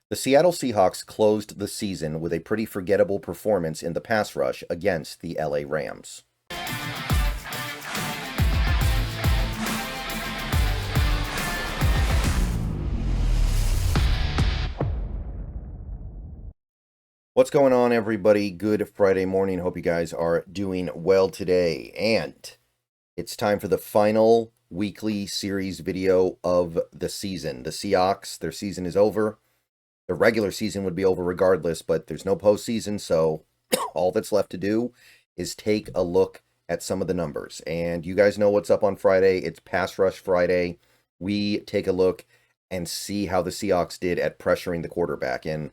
The Seattle Seahawks closed the season with a pretty forgettable performance in the pass rush against the LA Rams. What's going on, everybody? Good Friday morning. Hope you guys are doing well today. And it's time for the final weekly series video of the season. The Seahawks, their season is over. The regular season would be over regardless, but there's no postseason, so all that's left to do is take a look at some of the numbers. And you guys know what's up on Friday. It's Pass Rush Friday. We take a look and see how the Seahawks did at pressuring the quarterback. And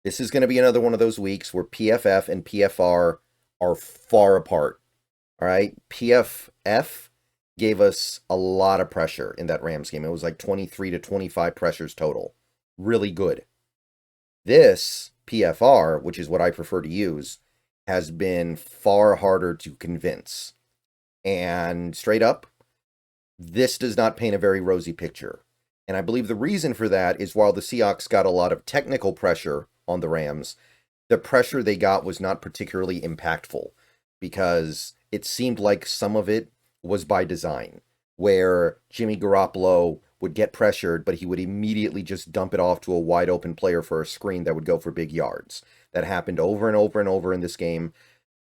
this is going to be another one of those weeks where PFF and PFR are far apart. All right? PFF gave us a lot of pressure in that Rams game. It was like 23 to 25 pressures total. Really good. This PFR, which is what I prefer to use, has been far harder to convince. And straight up, this does not paint a very rosy picture. And I believe the reason for that is while the Seahawks got a lot of technical pressure on the Rams, the pressure they got was not particularly impactful because it seemed like some of it was by design, where Jimmy Garoppolo would get pressured, but he would immediately just dump it off to a wide open player for a screen that would go for big yards. That happened over and over and over in this game.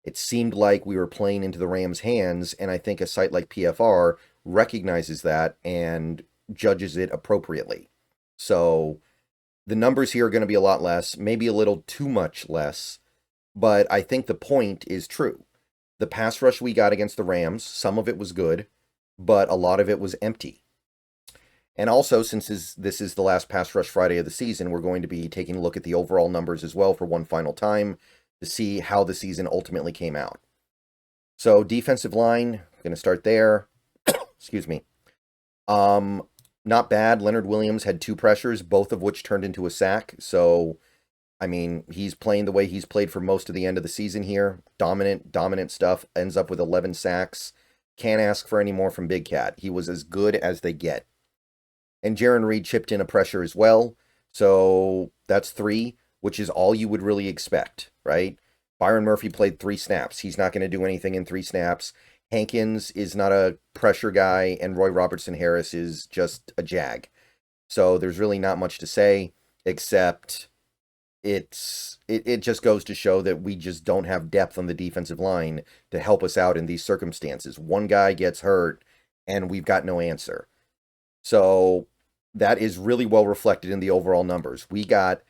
It seemed like we were playing into the Rams' hands, and I think a site like PFR recognizes that and judges it appropriately. So the numbers here are going to be a lot less, maybe a little too much less, but I think the point is true. The pass rush we got against the Rams, some of it was good, but a lot of it was empty. And also, since this is the last Pass Rush Friday of the season, we're going to be taking a look at the overall numbers as well for one final time to see how the season ultimately came out. So, defensive line, going to start there. Excuse me. Not bad. Leonard Williams had 2 pressures, both of which turned into a sack. So, I mean, he's playing the way he's played for most of the end of the season here. Dominant stuff. Ends up with 11 sacks. Can't ask for any more from Big Cat. He was as good as they get. And Jarran Reed chipped in a pressure as well. So that's 3, which is all you would really expect, right? Byron Murphy played 3 snaps. He's not going to do anything in 3 snaps. Hankins is not a pressure guy, and Roy Robertson Harris is just a jag. So there's really not much to say, except it just goes to show that we just don't have depth on the defensive line to help us out in these circumstances. One guy gets hurt, and we've got no answer. So that is really well reflected in the overall numbers. We got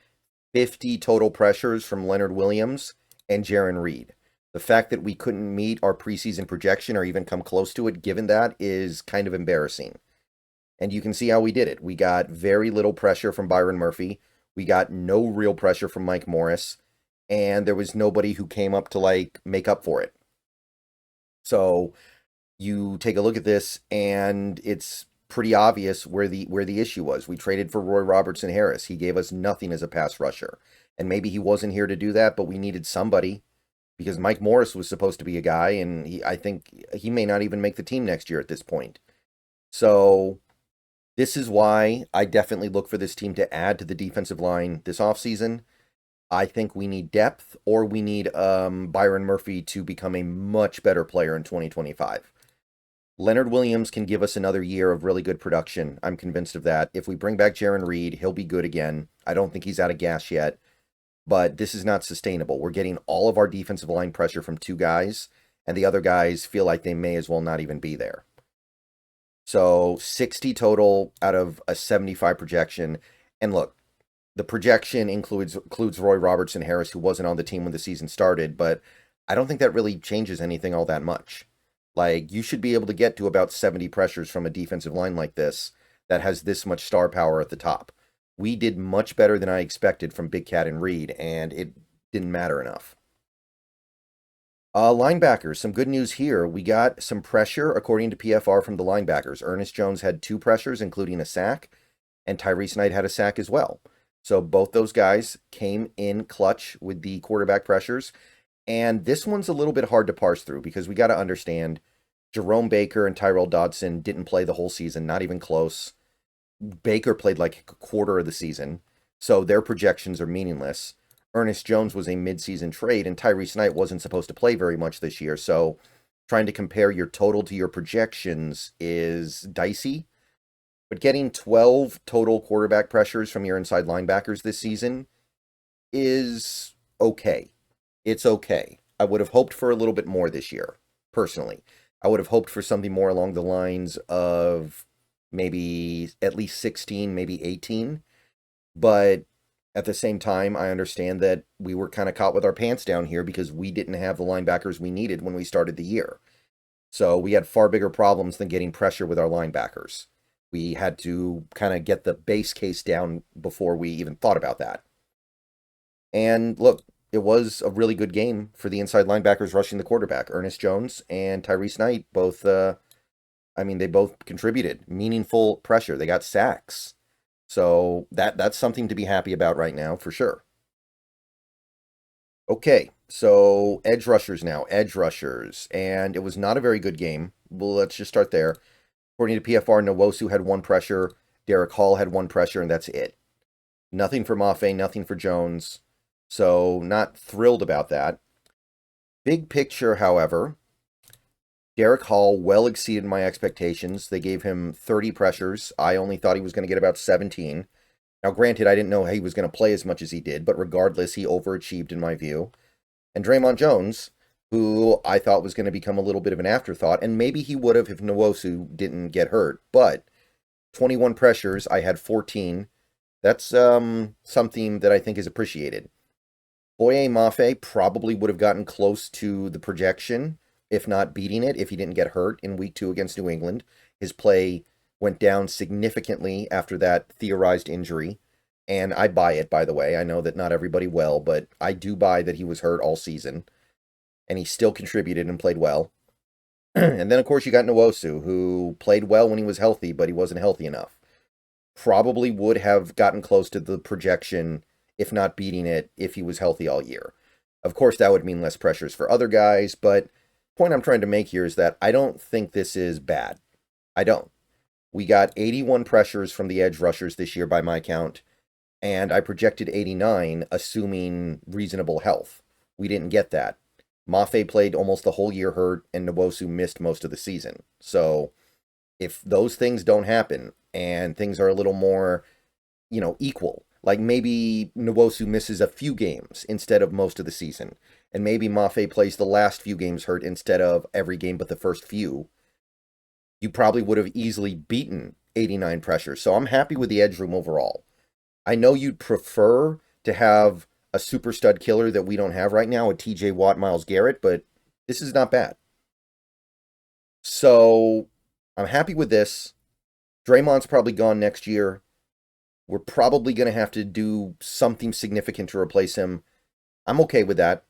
50 total pressures from Leonard Williams and Jarran Reed. The fact that we couldn't meet our preseason projection or even come close to it, given that, is kind of embarrassing. And you can see how we did it. We got very little pressure from Byron Murphy. We got no real pressure from Mike Morris. And there was nobody who came up to, make up for it. So you take a look at this, and it's pretty obvious where the issue was. We traded for Roy Robertson Harris. He gave us nothing as a pass rusher. And maybe he wasn't here to do that, but we needed somebody. Because Mike Morris was supposed to be a guy, and I think he may not even make the team next year at this point. So this is why I definitely look for this team to add to the defensive line this offseason. I think we need depth, or we need Byron Murphy to become a much better player in 2025. Leonard Williams can give us another year of really good production. I'm convinced of that. If we bring back Jarran Reed, he'll be good again. I don't think he's out of gas yet. But this is not sustainable. We're getting all of our defensive line pressure from 2 guys, and the other guys feel like they may as well not even be there. So 60 total out of a 75 projection. And look, the projection includes Roy Robertson Harris, who wasn't on the team when the season started, but I don't think that really changes anything all that much. You should be able to get to about 70 pressures from a defensive line like this that has this much star power at the top. We did much better than I expected from Big Cat and Reed, and it didn't matter enough. Linebackers, some good news here. We got some pressure, according to PFR, from the linebackers. Ernest Jones had 2 pressures, including a sack, and Tyrese Knight had a sack as well. So both those guys came in clutch with the quarterback pressures. And this one's a little bit hard to parse through because we got to understand Jerome Baker and Tyrell Dodson didn't play the whole season, not even close. Baker played like a quarter of the season. so their projections are meaningless. Ernest Jones was a midseason trade, and Tyrese Knight wasn't supposed to play very much this year, so trying to compare your total to your projections is dicey. But getting 12 total quarterback pressures from your inside linebackers this season is okay. It's okay. I would have hoped for a little bit more this year, personally. I would have hoped for something more along the lines of maybe at least 16, maybe 18. But at the same time, I understand that we were kind of caught with our pants down here because we didn't have the linebackers we needed when we started the year. So we had far bigger problems than getting pressure with our linebackers. We had to kind of get the base case down before we even thought about that. And look, it was a really good game for the inside linebackers rushing the quarterback. Ernest Jones and Tyrese Knight both, they both contributed. Meaningful pressure. They got sacks. So that's something to be happy about right now, for sure. Okay, so edge rushers now. Edge rushers. And it was not a very good game. Well, let's just start there. According to PFR, Nwosu had 1 pressure. Derek Hall had 1 pressure, and that's it. Nothing for Mafe, nothing for Jones. So not thrilled about that. Big picture, however, Derek Hall well exceeded my expectations. They gave him 30 pressures. I only thought he was going to get about 17. Now, granted, I didn't know he was going to play as much as he did, but regardless, he overachieved in my view. And Draymond Jones, who I thought was going to become a little bit of an afterthought, and maybe he would have if Nwosu didn't get hurt, but 21 pressures, I had 14. That's something that I think is appreciated. Boye Mafe probably would have gotten close to the projection, if not beating it, if he didn't get hurt in week 2 against New England. His play went down significantly after that theorized injury, and I buy it, by the way. I know that not everybody will, but I do buy that he was hurt all season, and he still contributed and played well. And then, of course, you got Nwosu, who played well when he was healthy, but he wasn't healthy enough. Probably would have gotten close to the projection, if not beating it, if he was healthy all year. Of course, that would mean less pressures for other guys, but the point I'm trying to make here is that I don't think this is bad. I don't. We got 81 pressures from the edge rushers this year by my count, and I projected 89, assuming reasonable health. We didn't get that. Mafe played almost the whole year hurt, and Nwosu missed most of the season. So if those things don't happen, and things are a little more, equal, like maybe Nwosu misses a few games instead of most of the season, and maybe Mafe plays the last few games hurt instead of every game but the first few, you probably would have easily beaten 89 pressures. So I'm happy with the edge room overall. I know you'd prefer to have a super stud killer that we don't have right now, a TJ Watt, Myles Garrett, but this is not bad. So I'm happy with this. Draymond's probably gone next year. We're probably going to have to do something significant to replace him. I'm okay with that.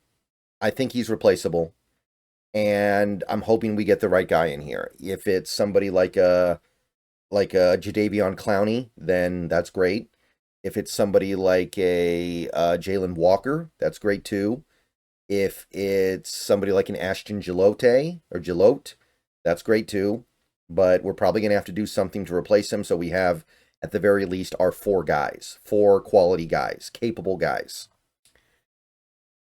I think he's replaceable. And I'm hoping we get the right guy in here. If it's somebody like a Jadeveon Clowney, then that's great. If it's somebody like a Jalen Walker, that's great too. If it's somebody like an Ashton Gillotte, that's great too. But we're probably going to have to do something to replace him, so we have, at the very least, our 4 guys. 4 quality guys. Capable guys.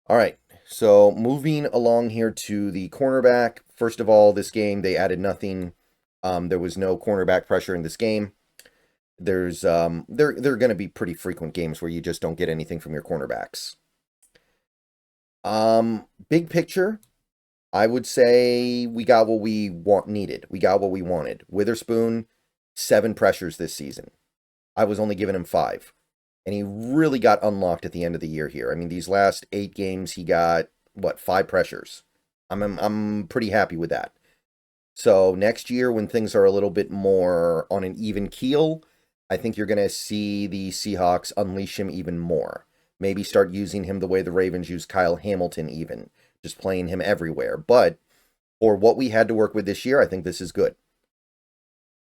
All right. So moving along here to the cornerback. First of all, this game, they added nothing. There was no cornerback pressure in this game. There's there are going to be pretty frequent games where you just don't get anything from your cornerbacks. Big picture, I would say we got what we needed. We got what we wanted. Witherspoon, 7 pressures this season. I was only giving him 5. And he really got unlocked at the end of the year here. I mean, these last 8 games, he got, 5 pressures. I'm pretty happy with that. So next year, when things are a little bit more on an even keel, I think you're going to see the Seahawks unleash him even more. Maybe start using him the way the Ravens use Kyle Hamilton even, just playing him everywhere. But for what we had to work with this year, I think this is good.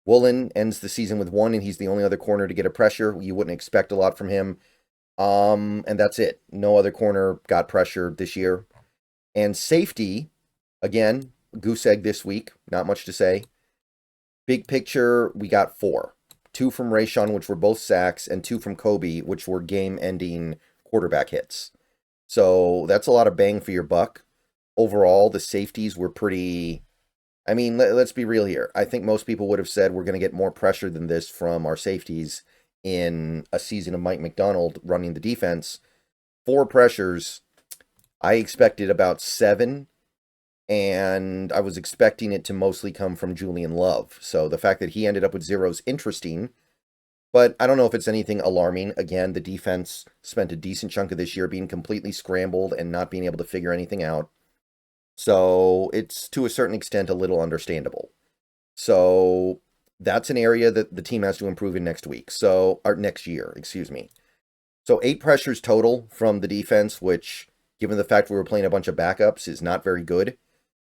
Woolen ends the season with 1, and he's the only other corner to get a pressure. You wouldn't expect a lot from him. And that's it. No other corner got pressure this year. And safety, again, goose egg this week. Not much to say. Big picture, we got 4. 2 from Rayshon, which were both sacks, and 2 from Kobe, which were game-ending quarterback hits. So that's a lot of bang for your buck. Overall, the safeties were pretty... I mean, let's be real here. I think most people would have said we're going to get more pressure than this from our safeties in a season of Mike McDonald running the defense. 4 pressures. I expected about 7, and I was expecting it to mostly come from Julian Love. So the fact that he ended up with 0 is interesting, but I don't know if it's anything alarming. Again, the defense spent a decent chunk of this year being completely scrambled and not being able to figure anything out. So it's, to a certain extent, a little understandable. So that's an area that the team has to improve in next week. So, or next year, excuse me. So 8 pressures total from the defense, which, given the fact we were playing a bunch of backups, is not very good.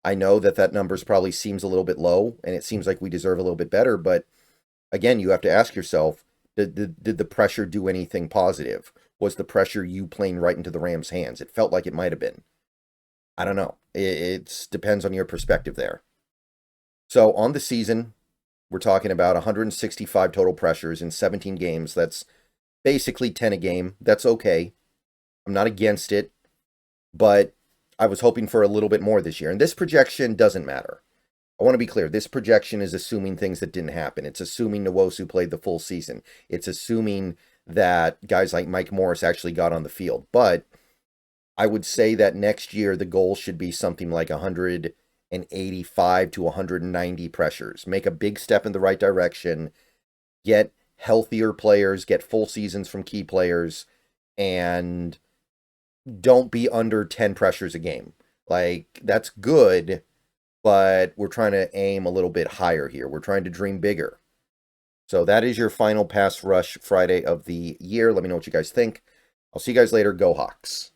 I know that number probably seems a little bit low, and it seems like we deserve a little bit better, but again, you have to ask yourself, did the pressure do anything positive? Was the pressure you playing right into the Rams' hands? It felt like it might have been. I don't know. It depends on your perspective there. So on the season, we're talking about 165 total pressures in 17 games. That's basically 10 a game. That's okay. I'm not against it, but I was hoping for a little bit more this year. And this projection doesn't matter. I want to be clear. This projection is assuming things that didn't happen. It's assuming Nwosu played the full season. It's assuming that guys like Mike Morris actually got on the field. But I would say that next year the goal should be something like 185 to 190 pressures. Make a big step in the right direction. Get healthier players. Get full seasons from key players. And don't be under 10 pressures a game. Like, that's good, but we're trying to aim a little bit higher here. We're trying to dream bigger. So that is your final pass rush Friday of the year. Let me know what you guys think. I'll see you guys later. Go Hawks.